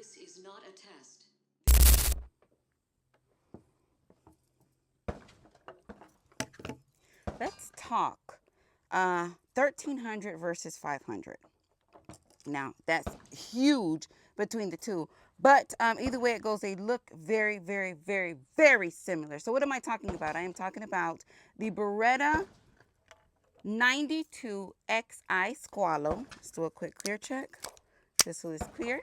This is not a test. Let's talk 1300 versus 500. Now, that's huge between the two. But either way it goes, they look very, very, very, very similar. So what am I talking about? I am talking about the Beretta 92XI Squalo. Let's do a quick clear check. This one is clear.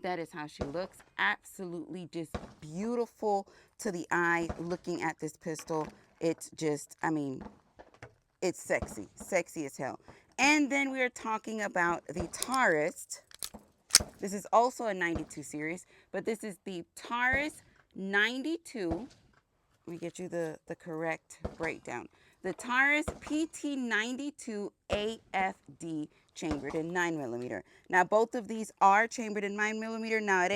That is how she looks. Absolutely just beautiful to the eye looking at this pistol. It's just, I mean, it's sexy. Sexy as hell. And then we are talking about the Taurus. This is also a 92 series, but this is the Taurus 92. Let me get you the correct breakdown. The Taurus PT92 AFD chambered in 9mm. Now both of these are chambered in 9mm. Now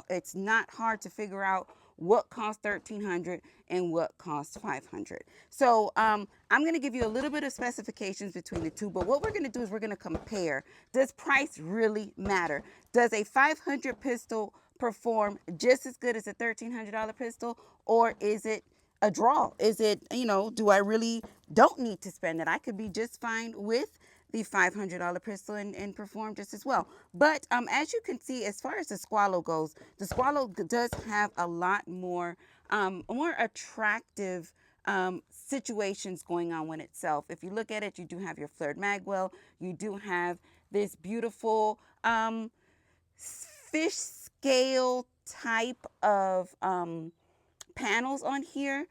it's not hard to figure out what costs 1300 and what costs 500. So I'm going to give you a little bit of specifications between the two, but what we're going to do is we're going to compare. Does price really matter? Does a 500 pistol perform just as good as a $1,300 pistol, or is it a draw? Is it, do I really don't need to spend it? I could be just fine with the $500 pistol and perform just as well. But as you can see, as far as the Squalo goes, the Squalo does have a lot more attractive situations going on when itself. If you look at it, you do have your flared magwell. You do have this beautiful fish scale type of panels on here.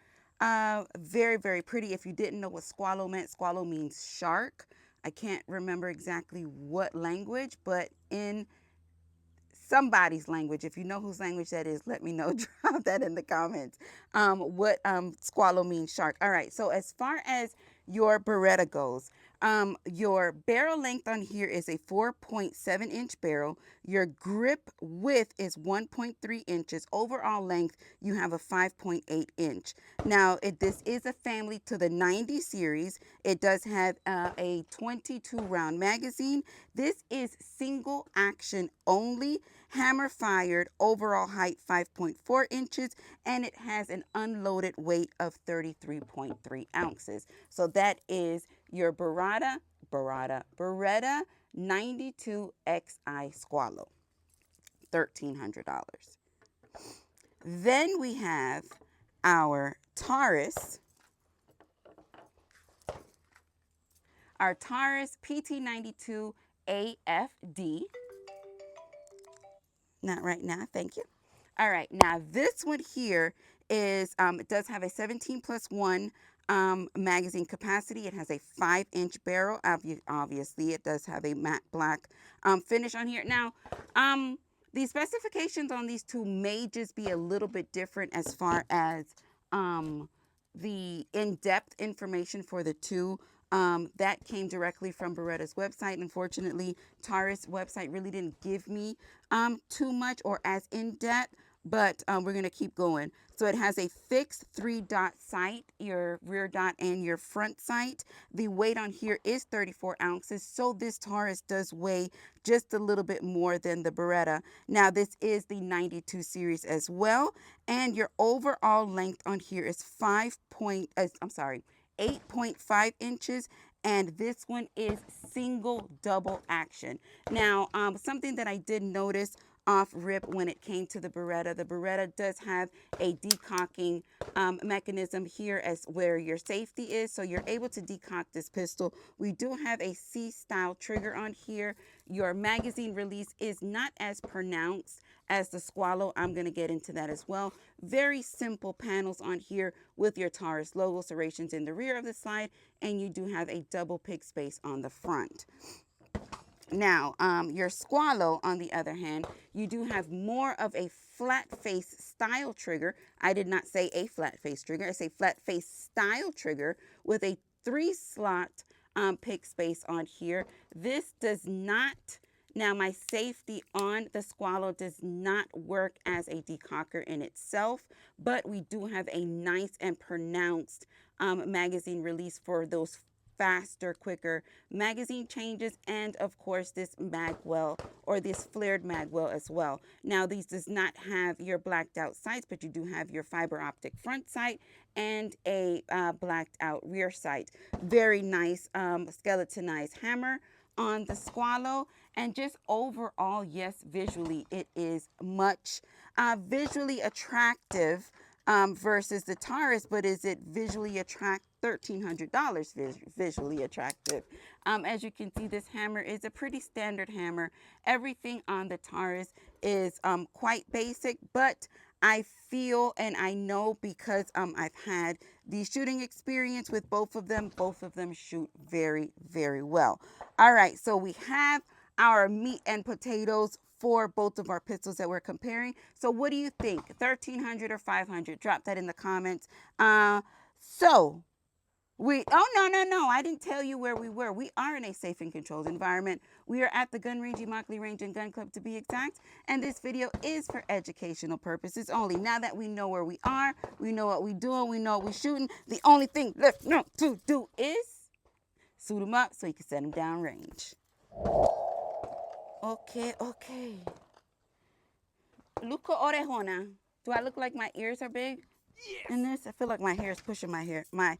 Very, very pretty. If you didn't know what Squalo meant, Squalo means shark. I can't remember exactly what language, but in somebody's language, if you know whose language that is, let me know. Drop that in the comments. What Squalo means shark. All right, so as far as your Beretta goes, your barrel length on here is a 4.7-inch barrel. Your grip width is 1.3 inches. Overall length, you have a 5.8-inch. Now, this is a family to the 90 series. It does have a 22-round magazine. This is single action only, hammer fired, overall height 5.4 inches, and it has an unloaded weight of 33.3 ounces. So that is your Beretta 92XI Squalo, $1,300. Then we have our Taurus PT92 AFD. Not right now, thank you. All right, now this one here is, it does have a 17+1 magazine capacity. It has a 5-inch barrel. Obviously, it does have a matte black finish on here. Now, the specifications on these two may just be a little bit different as far as the in-depth information for the two. That came directly from Beretta's website. Unfortunately, Taurus website really didn't give me too much or as in-depth, but we're going to keep going. So it has a fixed 3-dot sight, your rear dot and your front sight. The weight on here is 34 ounces, so this Taurus does weigh just a little bit more than the Beretta. Now, this is the 92 series as well, and your overall length on here is 8.5 inches, and this one is single double action. Now, something that I did notice off rip when it came to the Beretta does have a decocking mechanism here as where your safety is, so you're able to decock this pistol. We do have a C-style trigger on here. Your magazine release is not as pronounced as the Squalo. I'm going to get into that as well. Very simple panels on here with your Taurus logo, serrations in the rear of the slide, and you do have a double pick space on the front. Now, your Squalo, on the other hand, you do have more of a flat face style trigger. I did not say a flat face trigger. I say flat face style trigger with a 3-slot pick space on here. This does not, now my safety on the Squalo does not work as a decocker in itself, but we do have a nice and pronounced magazine release for those faster, quicker magazine changes, and of course this magwell or this flared magwell as well. Now these does not have your blacked out sights, but you do have your fiber optic front sight and a blacked out rear sight. Very nice skeletonized hammer on the Squalo, and just overall, yes, visually it is much visually attractive versus the Taurus, but is it visually attract $1,300 visually attractive? As you can see, this hammer is a pretty standard hammer. Everything on the Taurus is quite basic, but I feel and I know because I've had the shooting experience with both of them shoot very, very well. All right, so we have our meat and potatoes for both of our pistols that we're comparing. So what do you think? 1,300 or 500? Drop that in the comments. Oh no, I didn't tell you where we were. We are in a safe and controlled environment. We are at the Gun Range, Immokalee Range and Gun Club to be exact. And this video is for educational purposes only. Now that we know where we are, we know what we're doing, we know what we're shooting, the only thing left now to do is suit them up so you can set them down range. Okay. Luca orejona. Do I look like my ears are big? Yes. In this, I feel like my hair is pushing my hair. My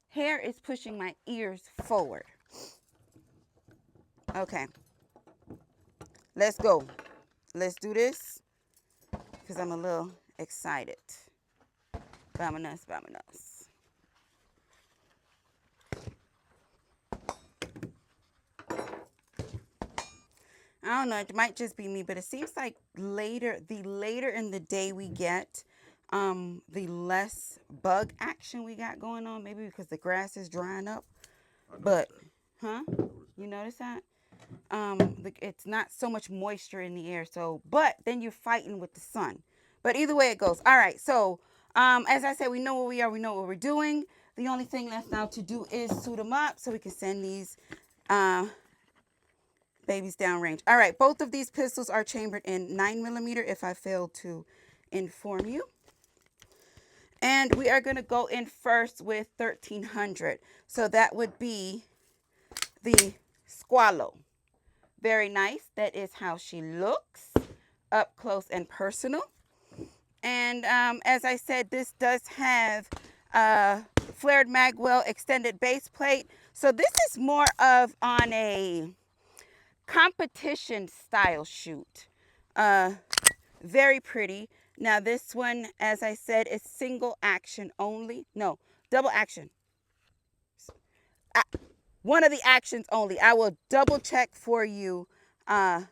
hair is pushing my ears forward. Okay. Let's go. Let's do this because I'm a little excited. Vámonos. I don't know, it might just be me, but it seems like the later in the day we get, the less bug action we got going on. Maybe because the grass is drying up. But, huh? You notice that? It's not so much moisture in the air. So, but then you're fighting with the sun. But either way it goes. All right. So, as I said, we know where we are. We know what we're doing. The only thing left now to do is suit them up so we can send these, babies downrange. All right, both of these pistols are chambered in 9mm, if I failed to inform you. And we are going to go in first with 1,300. So that would be the Squalo. Very nice. That is how she looks up close and personal. And as I said, this does have flared magwell extended base plate. So this is more of on a competition style shoot. Very pretty. Now this one, as I said, is single action only. No, double action. One of the actions only. I will double check for you because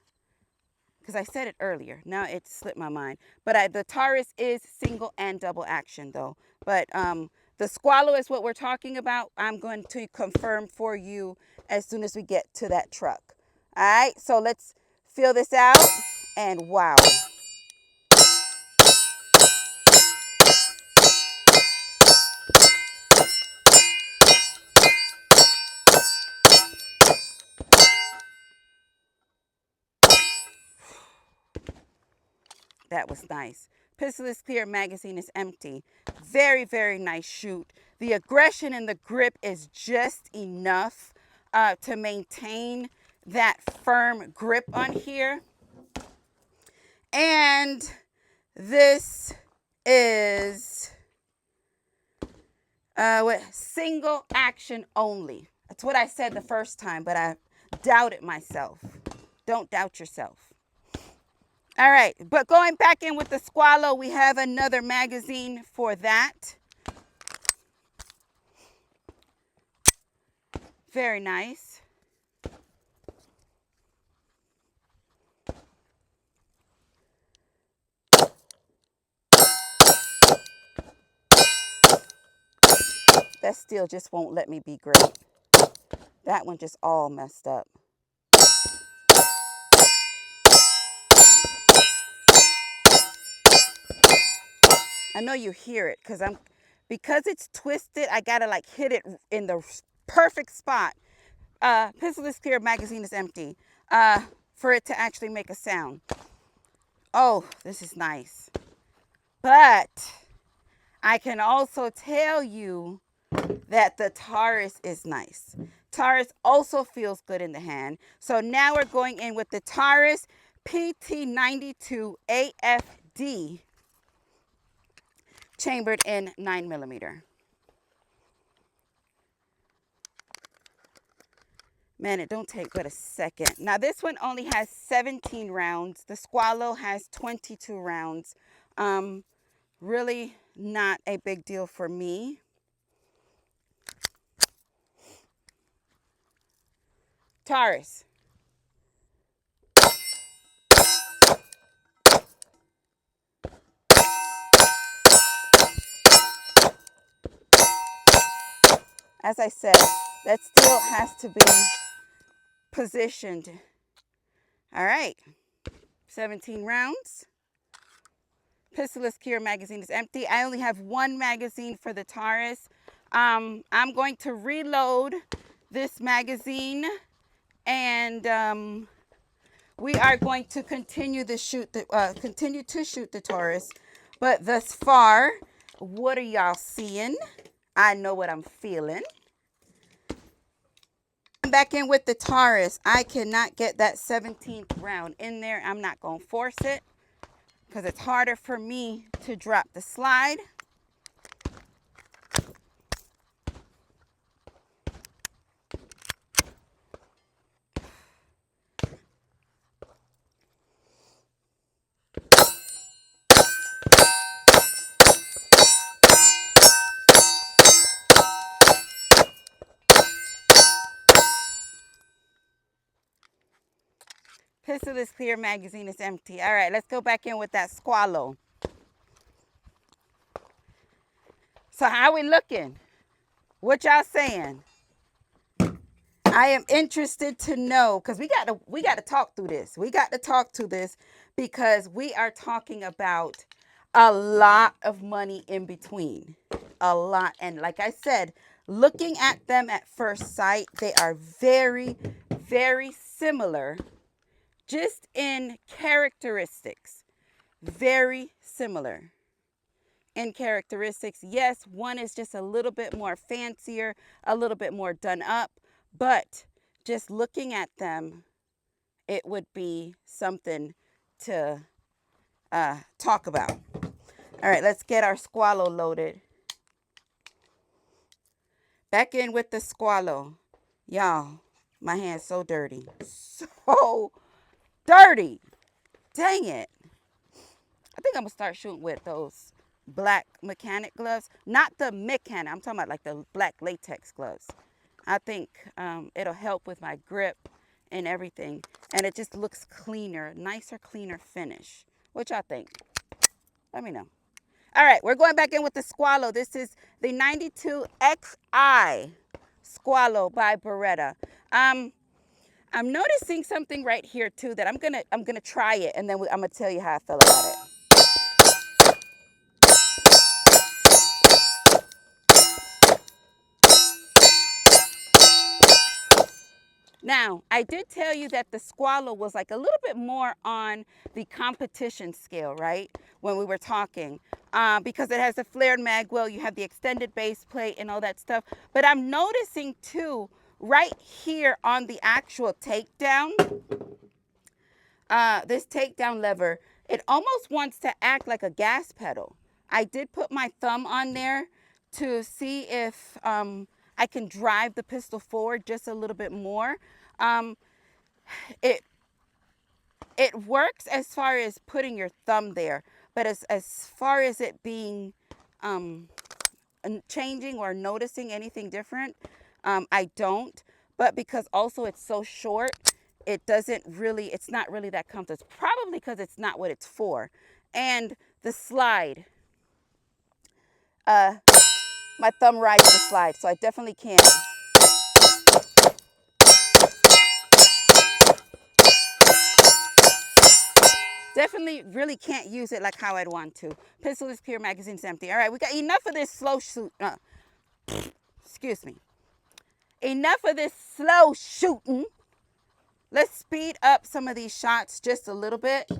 I said it earlier. Now it slipped my mind. But the Taurus is single and double action though. But the Squalo is what we're talking about. I'm going to confirm for you as soon as we get to that truck. All right, so let's feel this out, and wow. That was nice. Pistol is clear, magazine is empty. Very, very nice shoot. The aggression and the grip is just enough to maintain that firm grip on here. And this is single action only. That's what I said the first time, but I doubted myself. Don't doubt yourself. All right, but going back in with the Squalo, we have another magazine for that. Very nice. That still just won't let me be great. That one just all messed up. I know you hear it because it's twisted, I gotta like hit it in the perfect spot. Pistol is clear, magazine is empty. For it to actually make a sound. Oh, this is nice. But I can also tell you that the Taurus is nice. Taurus also feels good in the hand. So now we're going in with the Taurus PT92 AFD chambered in 9mm. Man, it don't take but a second. Now this one only has 17 rounds. The Squalo has 22 rounds. Really not a big deal for me. Taurus. As I said, that still has to be positioned. All right, 17 rounds. Pistolless Cure magazine is empty. I only have one magazine for the Taurus. I'm going to reload this magazine, and we are going to continue to shoot the Taurus. But thus far, what are y'all seeing? I know what I'm feeling. I'm back in with the Taurus. I cannot get that 17th round in there. I'm not going to force it because it's harder for me to drop the slide. Pistolless Clear magazine is empty. All right, let's go back in with that Squalo. So how we looking? What y'all saying? I am interested to know because we got to talk through this. We got to talk to this because we are talking about a lot of money in between. A lot. And like I said, looking at them at first sight, they are very, very similar. Just in characteristics, very similar in characteristics. Yes, one is just a little bit more fancier, a little bit more done up, but just looking at them, it would be something to talk about. All right, let's get our Squalo loaded. Back in with the Squalo. Y'all, my hand's so dirty. So dirty. Dang it. I think I'm going to start shooting with those black mechanic gloves. Not the mechanic. I'm talking about like the black latex gloves. I think it'll help with my grip and everything. And it just looks cleaner, nicer, cleaner finish. What y'all think? Let me know. All right, we're going back in with the Squalo. This is the 92XI Squalo by Beretta. I'm noticing something right here too that I'm gonna try it, and then I'm gonna tell you how I feel about it. Now, I did tell you that the Squalo was like a little bit more on the competition scale, right? When we were talking, because it has a flared mag well, you have the extended base plate and all that stuff. But I'm noticing too, right here on the actual takedown, this takedown lever, it almost wants to act like a gas pedal. I did put my thumb on there to see if I can drive the pistol forward just a little bit more. It works as far as putting your thumb there, but as far as it being changing or noticing anything different, I don't. But because also it's so short, it's not really that comfortable. It's probably because it's not what it's for. And the slide, my thumb rides the slide, so I definitely can't. Definitely really can't use it like how I'd want to. Pistolless Pure magazine's empty. All right, we got enough of this slow shoot. Excuse me. Enough of this slow shooting. Let's speed up some of these shots just a little bit.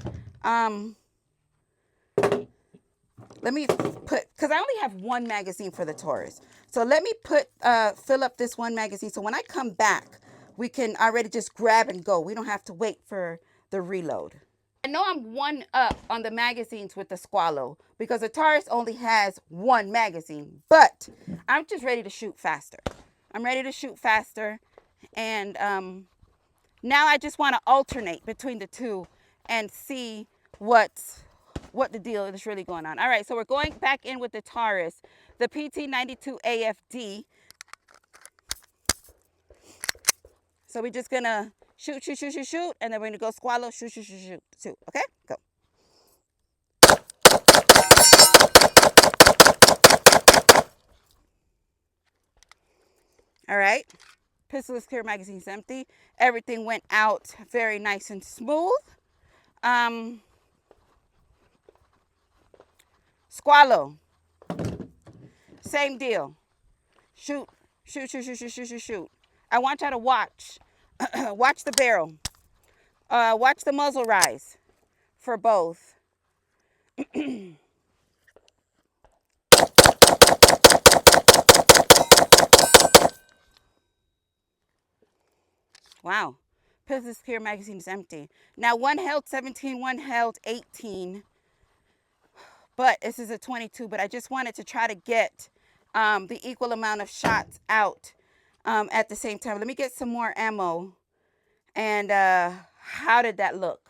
let me put, because I only have one magazine for the Taurus. So let me fill up this one magazine. So when I come back, we can already just grab and go. We don't have to wait for the reload. I know I'm one up on the magazines with the Squalo because the Taurus only has one magazine, but I'm just ready to shoot faster. I'm ready to shoot faster. And now I just want to alternate between the two and see what the deal is really going on. All right, so we're going back in with the Taurus, the PT92 AFD. So we're just gonna shoot, shoot, shoot, shoot, shoot, and then we're gonna go Squalo, shoot, shoot, shoot, shoot, shoot. Okay, go. All right, pistol is clear, magazine's empty. Everything went out very nice and smooth. Squalo, same deal. Shoot, shoot, shoot, shoot, shoot, shoot, shoot, shoot. I want y'all to watch. Watch the barrel. Watch the muzzle rise for both. Wow. Pistol clear, magazine is empty. Now one held 17, one held 18. But this is a 22. But I just wanted to try to get the equal amount of shots out at the same time. Let me get some more ammo. And how did that look?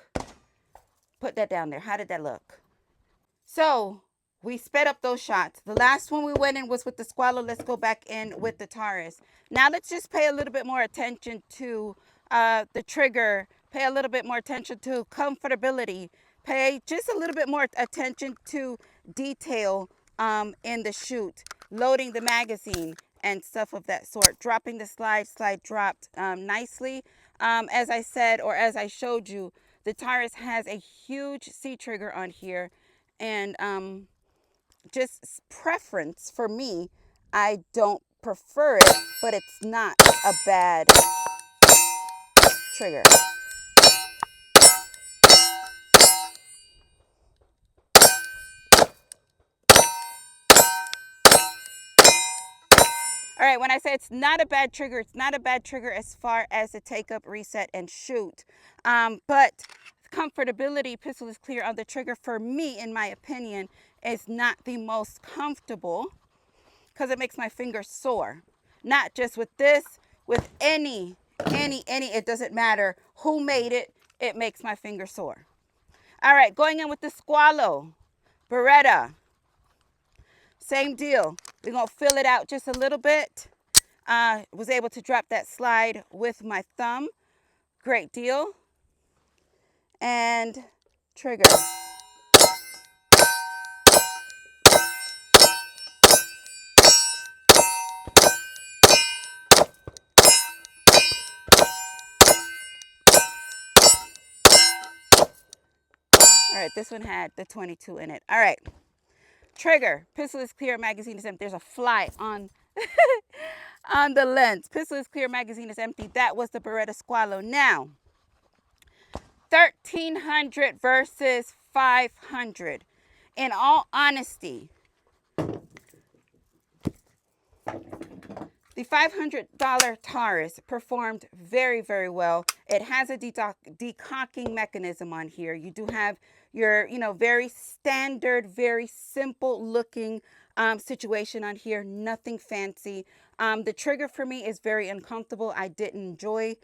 Put that down there. How did that look? So we sped up those shots. The last one we went in was with the Squalo. Let's go back in with the Taurus. Now let's just pay a little bit more attention to the trigger. Pay a little bit more attention to comfortability. Pay just a little bit more attention to detail in the shoot. Loading the magazine and stuff of that sort. Dropping the slide dropped nicely. As I said, or as I showed you, the Taurus has a huge C trigger on here. And just preference for me, I don't prefer it, but it's not a bad trigger. All right, when I say it's not a bad trigger, it's not a bad trigger as far as the take up, reset, and shoot. But comfortability, pistol is clear on the trigger for me, in my opinion, is not the most comfortable because it makes my fingers sore. Not just with this, with any, it doesn't matter who made it, it makes my fingers sore. All right, going in with the Squalo, Beretta. Same deal. We're going to fill it out just a little bit. Was able to drop that slide with my thumb. Great deal. And trigger. All right, this one had the 22 in it. All right. Trigger. Pistol is clear, magazine is empty. There's a fly on on the lens. Pistol is clear, magazine is empty. That was the Beretta Squalo. Now, 1,300 versus 500. In all honesty, the $500 Taurus performed very, very well. It has a decocking mechanism on here. You do have your, very standard, very simple looking situation on here. Nothing fancy. The trigger for me is very uncomfortable. I didn't enjoy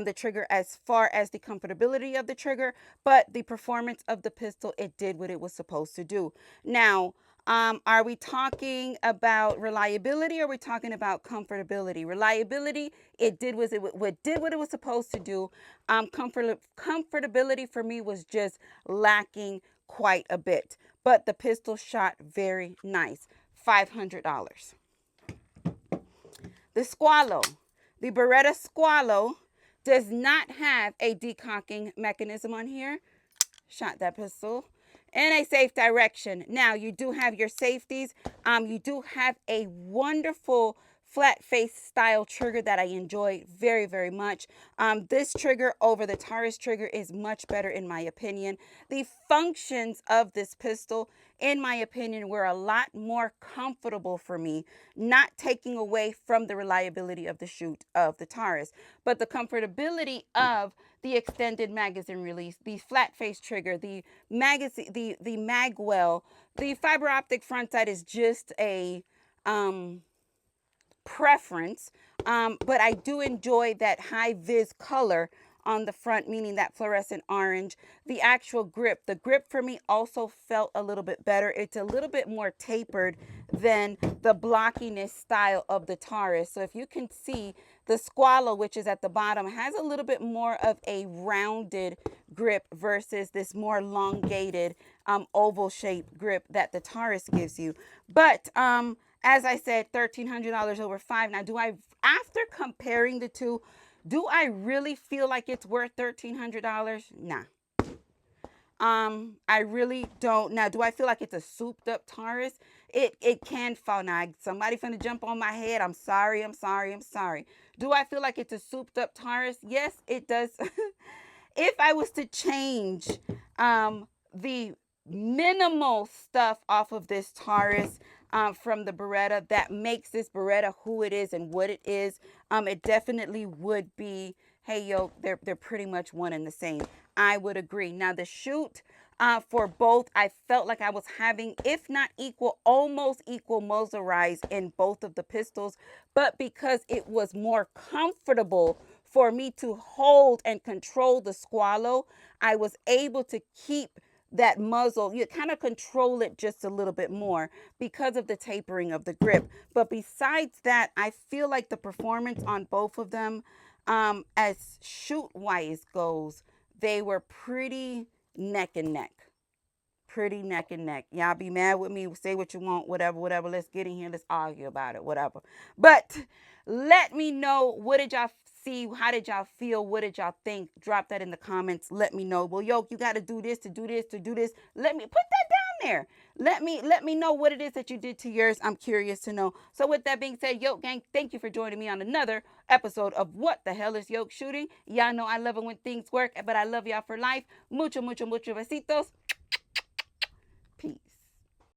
the trigger as far as the comfortability of the trigger, but the performance of the pistol, it did what it was supposed to do. Now, are we talking about reliability or are we talking about comfortability? Reliability, it did what it was supposed to do. Comfortability for me was just lacking quite a bit. But the pistol shot very nice. $500. The Squalo, the Beretta Squalo, does not have a decocking mechanism on here. Shot that pistol in a safe direction. Now, you do have your safeties. You do have a wonderful flat face style trigger that I enjoy very, very much. This trigger over the Taurus trigger is much better in my opinion. The functions of this pistol, in my opinion, were a lot more comfortable for me, not taking away from the reliability of the shoot of the Taurus, but the comfortability of the extended magazine release, the flat face trigger, the magazine, the magwell, the fiber optic front sight is just a preference, but I do enjoy that high vis color on the front, meaning that fluorescent orange. The actual grip, the grip for me also felt a little bit better. It's a little bit more tapered than the blockiness style of the Taurus. So if you can see, the Squalo, which is at the bottom, has a little bit more of a rounded grip versus this more elongated oval shaped grip that the Taurus gives you. But as I said, $1,300 over five. Now, after comparing the two, do I really feel like it's worth $1,300? Nah. I really don't. Now, do I feel like it's a souped up Taurus? It can fall. Now, somebody finna jump on my head. I'm sorry. Do I feel like it's a souped up Taurus? Yes, it does. If I was to change the minimal stuff off of this Taurus from the Beretta that makes this Beretta who it is and what it is, it definitely would be, hey, yo, they're pretty much one and the same. I would agree. Now, the shoot for both, I felt like I was having, if not equal, almost equal muzzle rise in both of the pistols, but because it was more comfortable for me to hold and control the Squalo, I was able to keep that muzzle, you kind of control it just a little bit more because of the tapering of the grip. But besides that, I feel like the performance on both of them, as shoot wise goes, they were pretty neck and neck. Pretty neck and neck. Y'all be mad with me, say what you want, whatever. Let's get in here, let's argue about it, whatever. But let me know, what did y'all see? How did y'all feel? What did y'all think? Drop that in the comments. Let me know. Well, yo, you got to do this to do this to do this. Let me put that down there. Let me know what it is that you did to yours. I'm curious to know. So with that being said, Yoke Gang, thank you for joining me on another episode of What the Hell is Yoke Shooting. Y'all know I love it when things work, but I love y'all for life. Mucho, mucho, mucho besitos.